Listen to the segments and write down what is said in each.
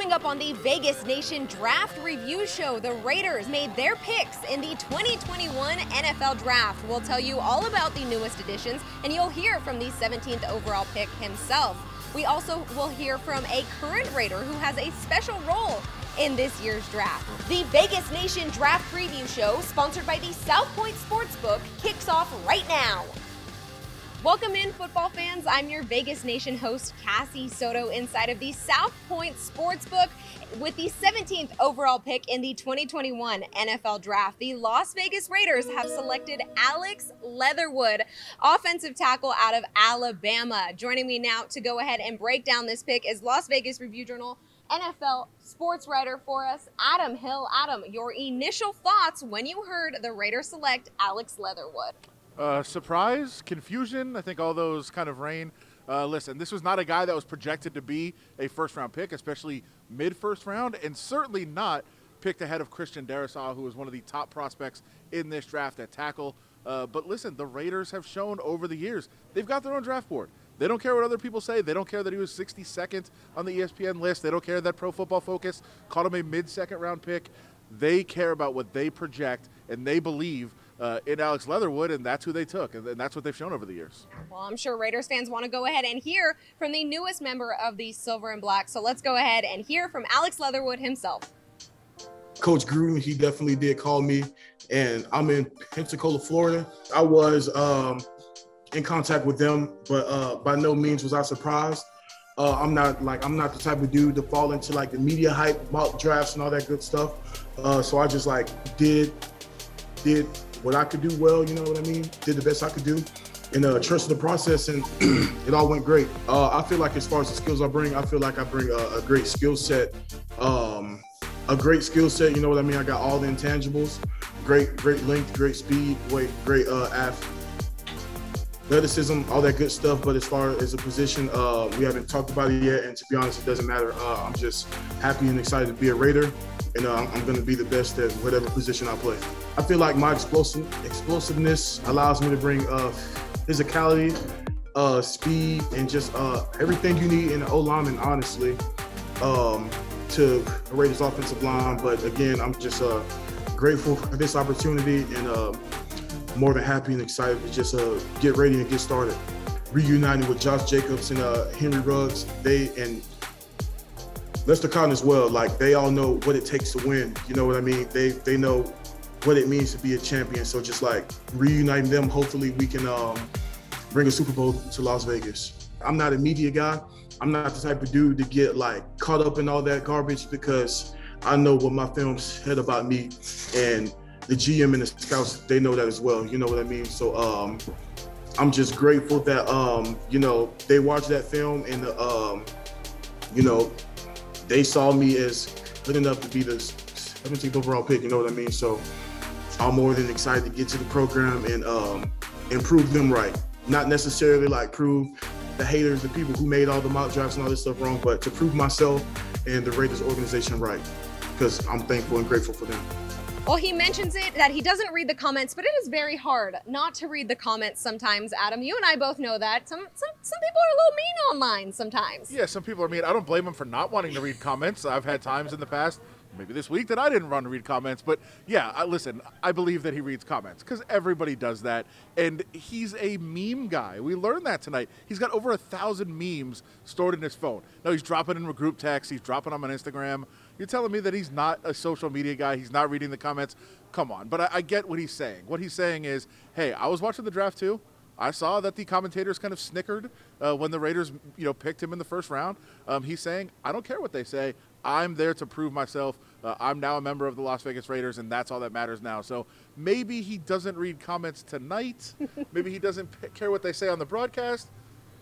Coming up on the Vegas Nation Draft Review Show, the Raiders made their picks in the 2021 NFL Draft. We'll tell you all about the newest additions, and you'll hear from the 17th overall pick himself. We also will hear from a current Raider who has a special role in this year's draft. The Vegas Nation Draft Preview Show, sponsored by the South Point Sportsbook, kicks off right now. Welcome in, football fans. I'm your Vegas Nation host, Cassie Soto, inside of the South Point Sportsbook with the 17th overall pick in the 2021 NFL Draft. The Las Vegas Raiders have selected Alex Leatherwood, offensive tackle out of Alabama. Joining me now to go ahead and break down this pick is Las Vegas Review-Journal NFL sports writer for us, Adam Hill. Adam, your initial thoughts when you heard the Raiders select Alex Leatherwood? Surprise, confusion, I think all those kind of reign. Listen, this was not a guy that was projected to be a first-round pick, especially mid-first round, and certainly not picked ahead of Christian Darrisaw, who was one of the top prospects in this draft at tackle. But listen, the Raiders have shown over the years they've got their own draft board. They don't care what other people say. They don't care that he was 62nd on the ESPN list. They don't care that Pro Football Focus called him a mid-second round pick. They care about what they project, and they believe in Alex Leatherwood, and that's who they took, and that's what they've shown over the years. Well, I'm sure Raiders fans want to go ahead and hear from the newest member of the Silver and Black, so let's go ahead and hear from Alex Leatherwood himself. Coach Gruden, he definitely did call me, and I'm in Pensacola, Florida. I was in contact with them, but by no means was I surprised. I'm not the type of dude to fall into like the media hype about drafts and all that good stuff. So I just did what I could do well, you know what I mean? Did the best I could do and trusted the process, and it all went great. I feel like as far as the skills I bring, I feel like I bring a great skill set. You know what I mean? I got all the intangibles, great length, great speed, great athleticism, all that good stuff. But as far as a position, we haven't talked about it yet, and to be honest, it doesn't matter. I'm just happy and excited to be a Raider, and I'm going to be the best at whatever position I play. I feel like my explosiveness allows me to bring physicality, speed, and just everything you need in an O-lineman, honestly, to the Raiders offensive line. But again, I'm just grateful for this opportunity, and more than happy and excited to just get ready and get started. Reuniting with Josh Jacobs and Henry Ruggs, and Lester Cotton as well. Like, they all know what it takes to win. You know what I mean? They know what it means to be a champion. So just like reuniting them, hopefully we can bring a Super Bowl to Las Vegas. I'm not a media guy. I'm not the type of dude to get like caught up in all that garbage, because I know what my film said about me, and the GM and the scouts, they know that as well. You know what I mean? So I'm just grateful that, you know, they watched that film, and, you know, they saw me as good enough to be the 17th overall pick. You know what I mean? So I'm more than excited to get to the program and prove them right. Not necessarily like prove the haters, the people who made all the mock drafts and all this stuff wrong, but to prove myself and the Raiders organization right, because I'm thankful and grateful for them. Well, he mentions it that he doesn't read the comments, but it is very hard not to read the comments sometimes, Adam. You and I both know that. Some people are a little mean online sometimes. Yeah, some people are mean. I don't blame them for not wanting to read comments. I've had times in the past, maybe this week, that I didn't want to read comments. But yeah, listen, I believe that he reads comments, because everybody does that. And he's a meme guy. We learned that tonight. He's got over 1,000 memes stored in his phone. Now he's dropping in group text. He's dropping them on Instagram. You're telling me that he's not a social media guy, he's not reading the comments? Come on. But I get what he's saying. What he's saying is, hey, I was watching the draft too. I saw that the commentators kind of snickered when the Raiders, picked him in the first round. He's saying, I don't care what they say. I'm there to prove myself. I'm now a member of the Las Vegas Raiders, and that's all that matters now. So maybe he doesn't read comments tonight. Maybe he doesn't care what they say on the broadcast.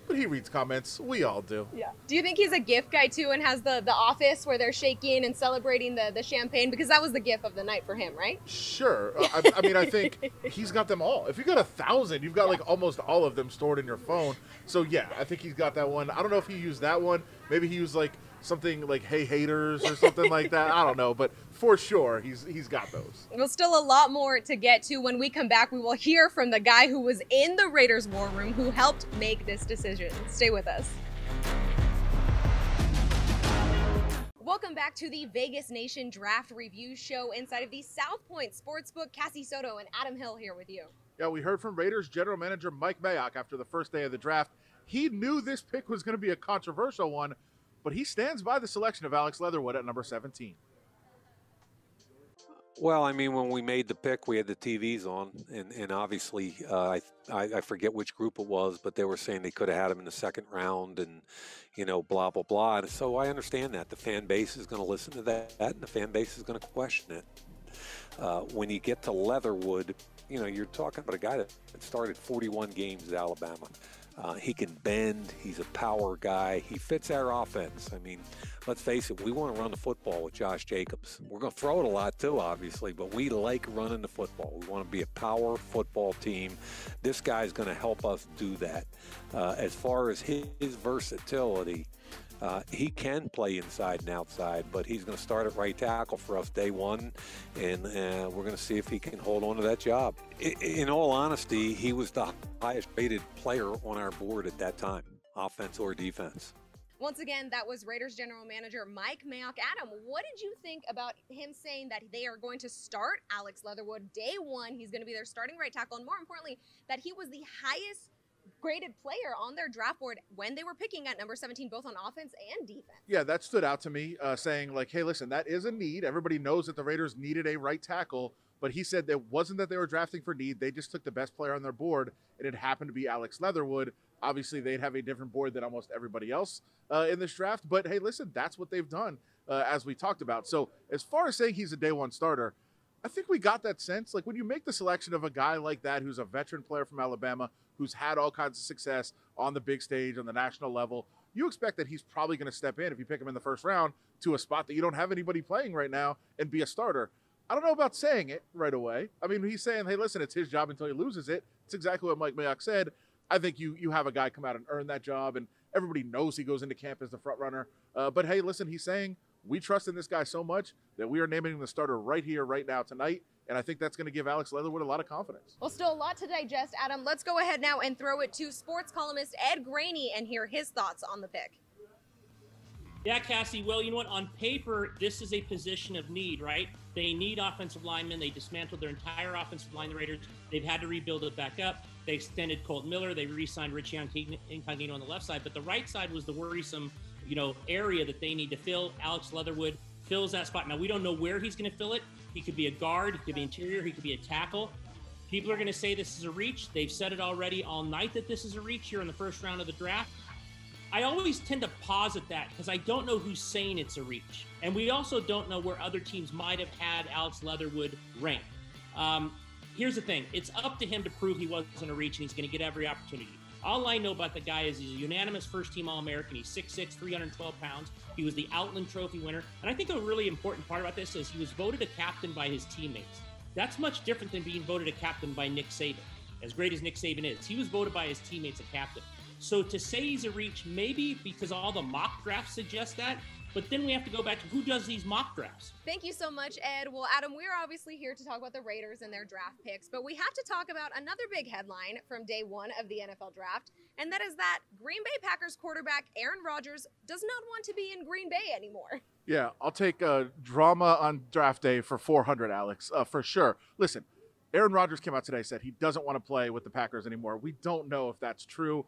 But he reads comments. We all do. Yeah. Do you think he's a gift guy too, and has the office where they're shaking and celebrating the champagne? Because that was the gift of the night for him, right? Sure. I mean, I think he's got them all. If you got 1,000, you've got like almost all of them stored in your phone. So yeah, I think he's got that one. I don't know if he used that one. Maybe he used like something like "Hey Haters" or something like that. I don't know, but for sure he's got those. Well, still a lot more to get to. When we come back, we will hear from the guy who was in the Raiders war room who helped make this decision. Stay with us. Welcome back to the Vegas Nation Draft Review Show inside of the South Point Sportsbook. Cassie Soto and Adam Hill here with you. Yeah, we heard from Raiders general manager Mike Mayock after the first day of the draft. He knew this pick was going to be a controversial one, but he stands by the selection of Alex Leatherwood at number 17. Well, I mean, when we made the pick, we had the TVs on, and obviously, I forget which group it was, but they were saying they could have had him in the second round, and blah blah blah. And so I understand that the fan base is going to listen to that, and the fan base is going to question it. When you get to Leatherwood, you're talking about a guy that started 41 games at Alabama. He can bend. He's a power guy. He fits our offense. I mean, let's face it, we want to run the football with Josh Jacobs. We're going to throw it a lot too, obviously, but we like running the football. We want to be a power football team. This guy's going to help us do that. As far as his versatility, he can play inside and outside, but he's going to start at right tackle for us day one, and we're going to see if he can hold on to that job. In all honesty, he was the highest rated player on our board at that time, offense or defense. Once again, that was Raiders general manager Mike Mayock. Adam, what did you think about him saying that they are going to start Alex Leatherwood day one? He's going to be their starting right tackle, and more importantly, that he was the highest graded player on their draft board when they were picking at number 17, both on offense and defense. Yeah, that stood out to me, saying like, hey, listen, that is a need. Everybody knows that the Raiders needed a right tackle, but he said it wasn't that they were drafting for need. They just took the best player on their board, and it happened to be Alex Leatherwood. Obviously, they'd have a different board than almost everybody else in this draft, but hey, listen, that's what they've done, as we talked about. So as far as saying he's a day one starter, I think we got that sense. Like when you make the selection of a guy like that, who's a veteran player from Alabama, who's had all kinds of success on the big stage, on the national level, you expect that he's probably going to step in, if you pick him in the first round, to a spot that you don't have anybody playing right now and be a starter. I don't know about saying it right away. I mean, he's saying, hey, listen, it's his job until he loses it. It's exactly what Mike Mayock said. I think you have a guy come out and earn that job, and everybody knows he goes into camp as the front runner. But hey, listen, he's saying, we trust in this guy so much that we are naming him the starter right here, right now, tonight. And I think that's going to give Alex Leatherwood a lot of confidence. Well, still a lot to digest, Adam. Let's go ahead now and throw it to sports columnist Ed Graney and hear his thoughts on the pick. Yeah, Cassie, well, you know what? On paper, this is a position of need, right? They need offensive linemen. They dismantled their entire offensive line, the Raiders. They've had to rebuild it back up. They extended Colton Miller. They re-signed Richie Incognito on the left side. But the right side was the worrisome, area that they need to fill. Alex Leatherwood fills that spot. Now, we don't know where he's going to fill it. He could be a guard. He could be interior. He could be a tackle. People are going to say this is a reach. They've said it already all night that this is a reach here in the first round of the draft. I always tend to pause at that because I don't know who's saying it's a reach. And we also don't know where other teams might have had Alex Leatherwood ranked. Here's the thing. It's up to him to prove he wasn't a reach, and he's going to get every opportunity. All I know about the guy is he's a unanimous first-team All-American. He's 6'6", 312 pounds. He was the Outland Trophy winner. And I think a really important part about this is he was voted a captain by his teammates. That's much different than being voted a captain by Nick Saban. As great as Nick Saban is, he was voted by his teammates a captain. So to say he's a reach, maybe because all the mock drafts suggest that, but then we have to go back to who does these mock drafts. Thank you so much, Ed. Well, Adam, we're obviously here to talk about the Raiders and their draft picks, but we have to talk about another big headline from day one of the NFL draft, and that is that Green Bay Packers quarterback Aaron Rodgers does not want to be in Green Bay anymore. Yeah, I'll take drama on draft day for 400, Alex, for sure. Listen, Aaron Rodgers came out today, said he doesn't want to play with the Packers anymore. We don't know if that's true.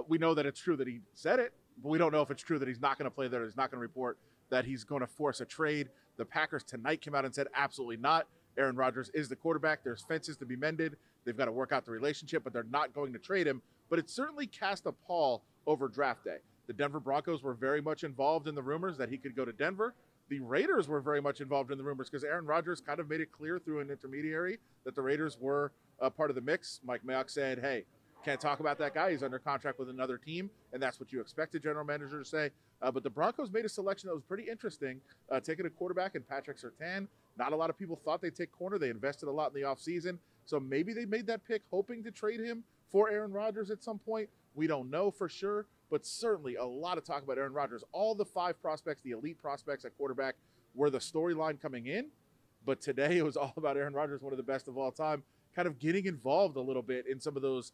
We know that it's true that he said it, but we don't know if it's true that he's not going to play there. He's not going to report that he's going to force a trade. The Packers tonight came out and said absolutely not. Aaron Rodgers is the quarterback. There's fences to be mended. They've got to work out the relationship, but they're not going to trade him. But it certainly cast a pall over draft day. The Denver Broncos were very much involved in the rumors that he could go to Denver. The Raiders were very much involved in the rumors because Aaron Rodgers kind of made it clear through an intermediary that the Raiders were a part of the mix. Mike Mayock said, hey, can't talk about that guy. He's under contract with another team, and that's what you expect a general manager to say. But the Broncos made a selection that was pretty interesting, taking a quarterback in Patrick Surtain. Not a lot of people thought they'd take corner. They invested a lot in the offseason. So maybe they made that pick hoping to trade him for Aaron Rodgers at some point. We don't know for sure, but certainly a lot of talk about Aaron Rodgers. All the 5 prospects, the elite prospects at quarterback, were the storyline coming in. But today it was all about Aaron Rodgers, one of the best of all time, kind of getting involved a little bit in some of those,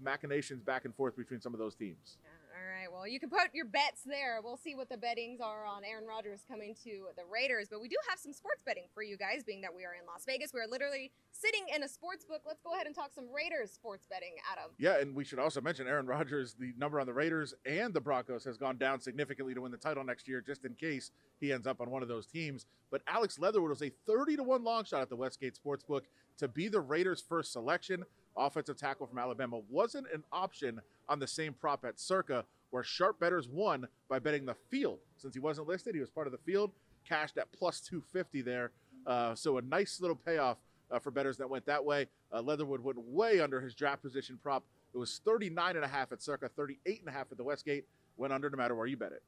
machinations back and forth between some of those teams. All right, well, you can put your bets there. We'll see what the bettings are on Aaron Rodgers coming to the Raiders. But we do have some sports betting for you guys, being that we are in Las Vegas. We're literally sitting in a sports book. Let's go ahead and talk some Raiders sports betting, Adam. Yeah, and we should also mention Aaron Rodgers, the number on the Raiders and the Broncos has gone down significantly to win the title next year, just in case he ends up on one of those teams. But Alex Leatherwood was a 30-1 long shot at the Westgate Sportsbook to be the Raiders' first selection. Offensive tackle from Alabama wasn't an option on the same prop at Circa, where sharp bettors won by betting the field. Since he wasn't listed, he was part of the field, cashed at plus 250 there. So a nice little payoff for bettors that went that way. Leatherwood went way under his draft position prop. It was 39.5 at Circa, 38.5 at the Westgate. Went under no matter where you bet it.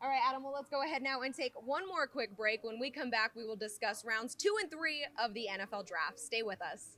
All right, Adam, well, let's go ahead now and take one more quick break. When we come back, we will discuss rounds 2 and 3 of the NFL Draft. Stay with us.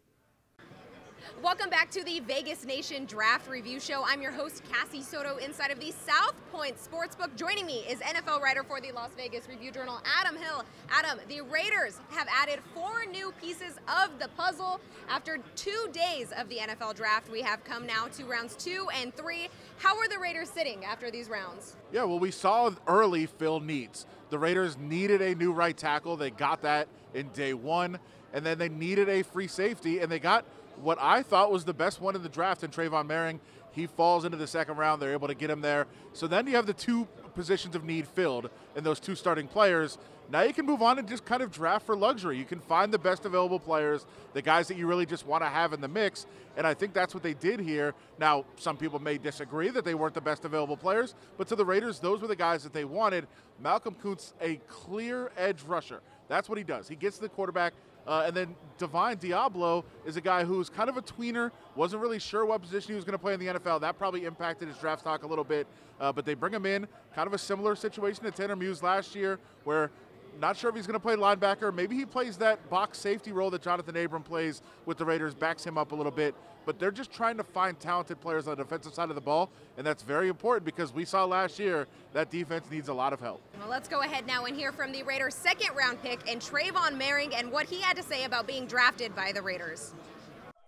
Welcome back to the Vegas Nation Draft Review Show. I'm your host, Cassie Soto, inside of the South Point Sportsbook. Joining me is NFL writer for the Las Vegas Review-Journal, Adam Hill. Adam, the Raiders have added 4 new pieces of the puzzle. After 2 days of the NFL Draft, we have come now to rounds 2 and 3. How are the Raiders sitting after these rounds? Yeah, well, we saw early fill needs. The Raiders needed a new right tackle. They got that in day 1. And then they needed a free safety, and they got what I thought was the best one in the draft in Trayvon Merring. He falls into the second round. They're able to get him there. So then you have the 2 positions of need filled and those 2 starting players. Now you can move on and just kind of draft for luxury. You can find the best available players, the guys that you really just want to have in the mix, and I think that's what they did here. Now, some people may disagree that they weren't the best available players, but to the Raiders, those were the guys that they wanted. Malcolm Kuntz, a clear edge rusher. That's what he does. He gets to the quarterback. And then Divine Diablo is a guy who's kind of a tweener, wasn't really sure what position he was going to play in the NFL. That probably impacted his draft stock a little bit. But they bring him in, kind of a similar situation to Tanner Muse last year, where not sure if he's going to play linebacker. Maybe he plays that box safety role that Jonathan Abram plays with the Raiders, backs him up a little bit. But they're just trying to find talented players on the defensive side of the ball, and that's very important because we saw last year that defense needs a lot of help. Well, let's go ahead now and hear from the Raiders' second-round pick and Trayvon Merring and what he had to say about being drafted by the Raiders.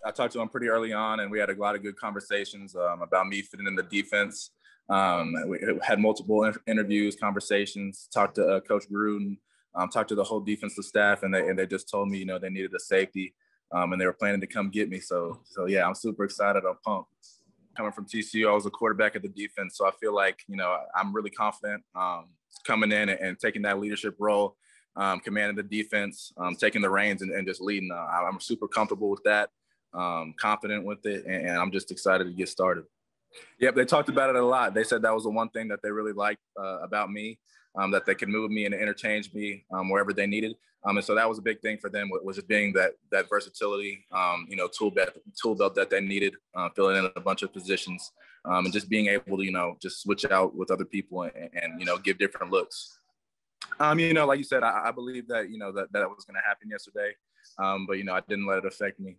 I talked to him pretty early on, and we had a lot of good conversations about me fitting in the defense. We had multiple interviews, conversations, talked to Coach Gruden, talked to the whole defensive staff, and they just told me, they needed a safety. And they were planning to come get me. So yeah, I'm super excited. I'm pumped. Coming from TCU, I was a quarterback at the defense. So I feel like, I'm really confident coming in and taking that leadership role, commanding the defense, taking the reins and just leading. I'm super comfortable with that, confident with it. And I'm just excited to get started. Yep, they talked about it a lot. They said that was the one thing that they really liked about me, that they could move me and interchange me wherever they needed. And so that was a big thing for them, was just being that versatility, tool belt that they needed, filling in a bunch of positions, and just being able to, just switch out with other people and give different looks. Like you said, I believe that, that was going to happen yesterday. But, I didn't let it affect me.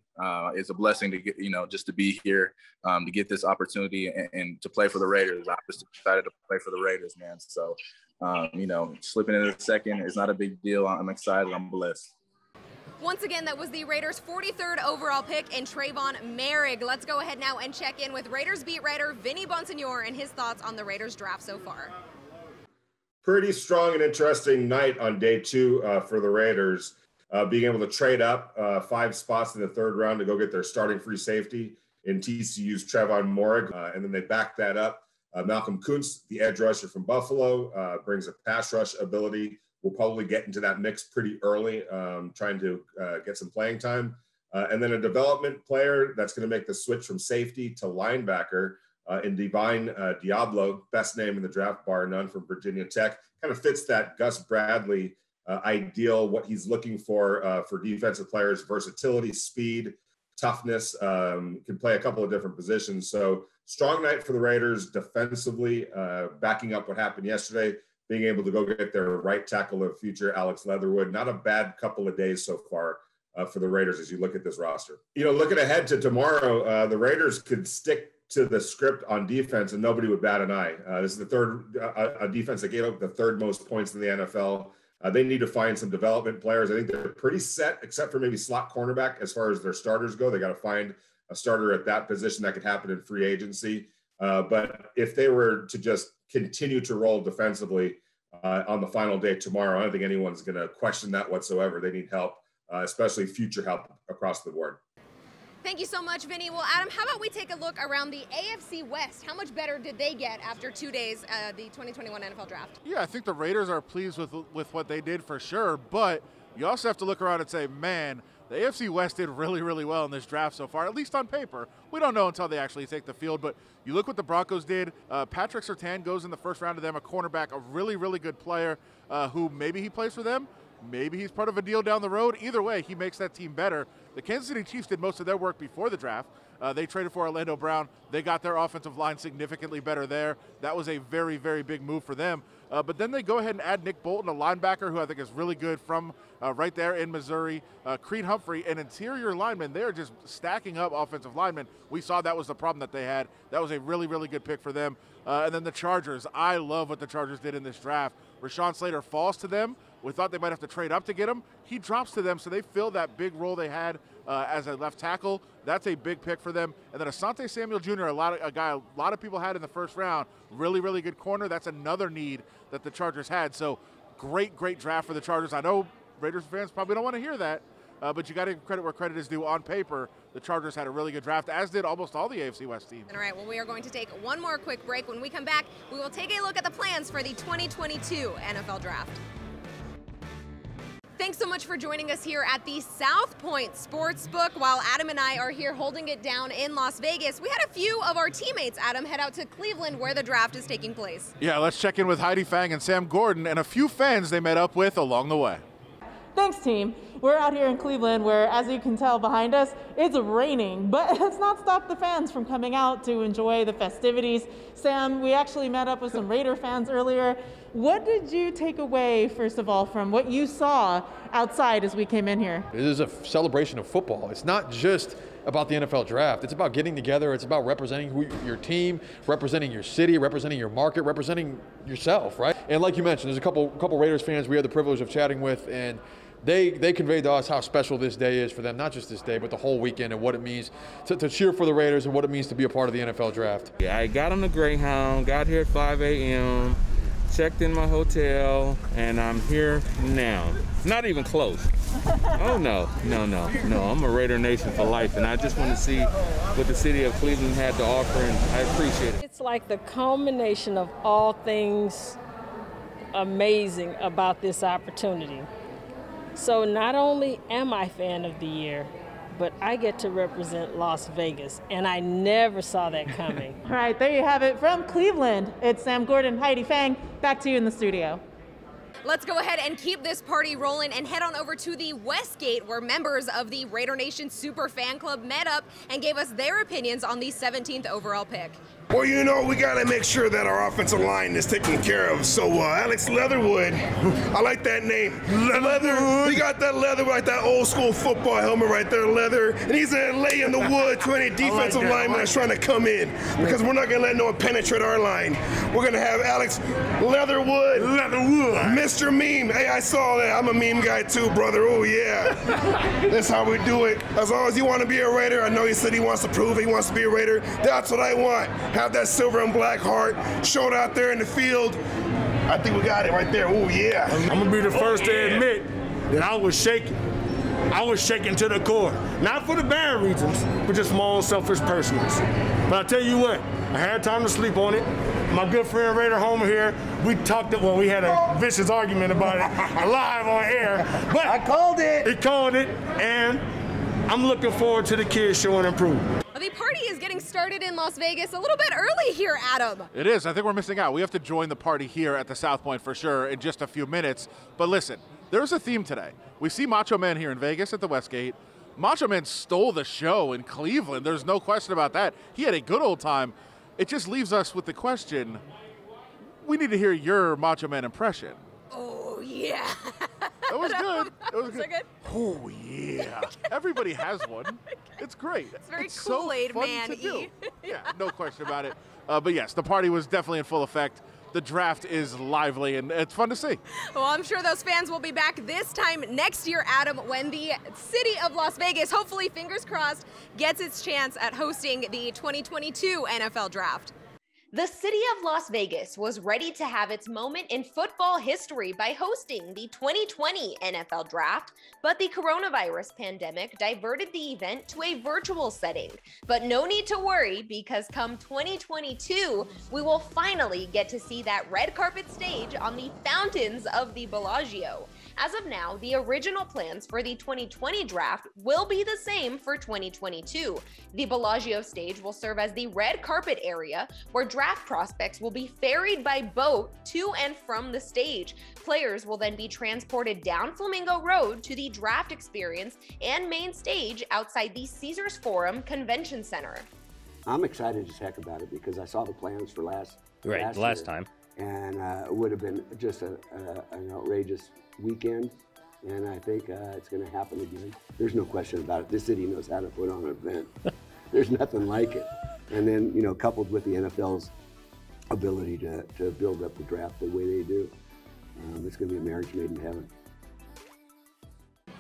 It's a blessing to get, just to be here, to get this opportunity and to play for the Raiders. I'm just excited to play for the Raiders, man. So, slipping into the second is not a big deal. I'm excited. I'm blessed. Once again, that was the Raiders' 43rd overall pick in Trayvon Merring. Let's go ahead now and check in with Raiders beat writer Vinny Bonsignore and his thoughts on the Raiders draft so far. Pretty strong and interesting night on day 2 for the Raiders. Being able to trade up 5 spots in the 3rd round to go get their starting free safety in TCU's Trayvon Merring. And then they backed that up. Malcolm Kuntz, the edge rusher from Buffalo, brings a pass rush ability. We'll probably get into that mix pretty early, trying to get some playing time. And then a development player that's going to make the switch from safety to linebacker in Divine Diablo, best name in the draft, bar none, from Virginia Tech. Kind of fits that Gus Bradley ideal, what he's looking for defensive players: versatility, speed, toughness, can play a couple of different positions. So strong night for the Raiders defensively, backing up what happened yesterday, being able to go get their right tackle of the future, Alex Leatherwood. Not a bad couple of days so far for the Raiders as you look at this roster. Looking ahead to tomorrow, the Raiders could stick to the script on defense and nobody would bat an eye. This is the third a defense that gave up the 3rd most points in the NFL. They need to find some development players. I think they're pretty set, except for maybe slot cornerback as far as their starters go. They got to find a starter at that position. That could happen in free agency. But if they were to just continue to roll defensively on the final day tomorrow, I don't think anyone's going to question that whatsoever. They need help, especially future help across the board. Thank you so much, Vinny. Well, Adam, how about we take a look around the AFC West? How much better did they get after 2 days, the 2021 NFL Draft? Yeah, I think the Raiders are pleased with what they did for sure, but you also have to look around and say, man, the AFC West did really, really well in this draft so far, at least on paper. We don't know until they actually take the field, but you look what the Broncos did. Patrick Surtain goes in the first round to them, a cornerback, a really, really good player who maybe he plays for them. Maybe he's part of a deal down the road. Either way, he makes that team better. The Kansas City Chiefs did most of their work before the draft. They traded for Orlando Brown. They got their offensive line significantly better there. That was a very, very big move for them. But then they go ahead and add Nick Bolton, a linebacker who I think is really good from right there in Missouri. Creed Humphrey, an interior lineman. They're just stacking up offensive linemen. We saw that was the problem that they had. That was a really, really good pick for them. And then the Chargers. I love what the Chargers did in this draft. Rashawn Slater falls to them. We thought they might have to trade up to get him. He drops to them, so they fill that big role they had as a left tackle. That's a big pick for them. And then Asante Samuel Jr., a guy a lot of people had in the first round. Really, really good corner. That's another need that the Chargers had. So great, great draft for the Chargers. I know Raiders fans probably don't want to hear that, but you got to give credit where credit is due. On paper, the Chargers had a really good draft, as did almost all the AFC West teams. All right, well, we are going to take one more quick break. When we come back, we will take a look at the plans for the 2022 NFL Draft. Thanks so much for joining us here at the South Point Sportsbook. While Adam and I are here holding it down in Las Vegas, we had a few of our teammates, Adam, head out to Cleveland where the draft is taking place. Yeah, let's check in with Heidi Fang and Sam Gordon and a few fans they met up with along the way. Thanks, team. We're out here in Cleveland where, as you can tell behind us, it's raining, but it's not stopped the fans from coming out to enjoy the festivities. Sam, we actually met up with some Raider fans earlier. What did you take away, first of all, from what you saw outside as we came in here? It is a celebration of football. It's not just about the NFL draft. It's about getting together. It's about representing your team, representing your city, representing your market, representing yourself, right? And like you mentioned, there's a couple Raiders fans we had the privilege of chatting with, and they conveyed to us how special this day is for them, not just this day, but the whole weekend and what it means to cheer for the Raiders and what it means to be a part of the NFL draft. Yeah, I got on the Greyhound, got here at 5 a.m., checked in my hotel, and I'm here now. Not even close. Oh, no. I'm a Raider Nation for life, and I just want to see what the city of Cleveland had to offer, and I appreciate it. It's like the culmination of all things amazing about this opportunity. So not only am I fan of the year, but I get to represent Las Vegas, and I never saw that coming. All right, there you have it. From Cleveland, it's Sam Gordon, Heidi Fang. Back to you in the studio. Let's go ahead and keep this party rolling and head on over to the Westgate, where members of the Raider Nation Super Fan Club met up and gave us their opinions on the 17th overall pick. Well, you know, we got to make sure that our offensive line is taken care of. So, Alex Leatherwood, I like that name. Leather. He got that leather, like that old school football helmet right there, leather. And he's in lay in the wood to any defensive lineman that's trying to come in, because we're not going to let no one penetrate our line. We're going to have Alex Leatherwood. Mr. Meme. Hey, I saw that. I'm a meme guy too, brother. Oh, yeah. That's how we do it. As long as you want to be a Raider, I know he said he wants to prove he wants to be a Raider. That's what I want. Have that silver and black heart, show it out there in the field. I think we got it right there. Oh, yeah. I'm going to be the first to admit that I was shaking. I was shaking to the core. Not for the bad reasons, but just my own selfish personals. But I'll tell you what, I had time to sleep on it. My good friend Raider Homer here, we had a vicious argument about it live on air. But I called it. He called it, and I'm looking forward to the kids showing improvement. The party is getting started in Las Vegas a little bit early here, Adam. It is. I think we're missing out. We have to join the party here at the South Point for sure in just a few minutes. But listen, there's a theme today. We see Macho Man here in Vegas at the Westgate. Macho Man stole the show in Cleveland. There's no question about that. He had a good old time. It just leaves us with the question, we need to hear your Macho Man impression. Oh, yeah. That was good. It was good. Good. Oh, yeah. Everybody has one. It's great. It's very so Kool-Aid fun Man-y. to do. Yeah, no question about it. But yes, the party was definitely in full effect. The draft is lively, and it's fun to see. Well, I'm sure those fans will be back this time next year, Adam, when the city of Las Vegas, hopefully, fingers crossed, gets its chance at hosting the 2022 NFL Draft. The city of Las Vegas was ready to have its moment in football history by hosting the 2020 NFL Draft, but the coronavirus pandemic diverted the event to a virtual setting. But no need to worry, because come 2022, we will finally get to see that red carpet stage on the fountains of the Bellagio. As of now, the original plans for the 2020 draft will be the same for 2022. The Bellagio stage will serve as the red carpet area where draft prospects will be ferried by boat to and from the stage. Players will then be transported down Flamingo Road to the draft experience and main stage outside the Caesars Forum Convention Center. I'm excited as heck about it because I saw the plans for last time. And it would have been just an outrageous weekend, and I think it's going to happen again. There's no question about it. This city knows how to put on an event. There's nothing like it. And then, coupled with the NFL's ability to build up the draft the way they do, it's going to be a marriage made in heaven.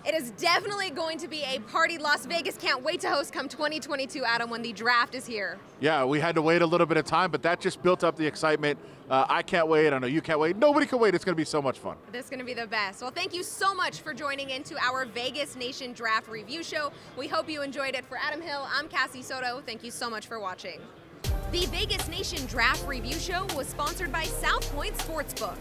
It is definitely going to be a party. Las Vegas can't wait to host come 2022, Adam, when the draft is here. Yeah, we had to wait a little bit of time, but that just built up the excitement. I can't wait. I know you can't wait. Nobody can wait. It's going to be so much fun. This is going to be the best. Well, thank you so much for joining into our Vegas Nation Draft Review Show. We hope you enjoyed it. For Adam Hill, I'm Cassie Soto. Thank you so much for watching. The Vegas Nation Draft Review Show was sponsored by South Point Sportsbook.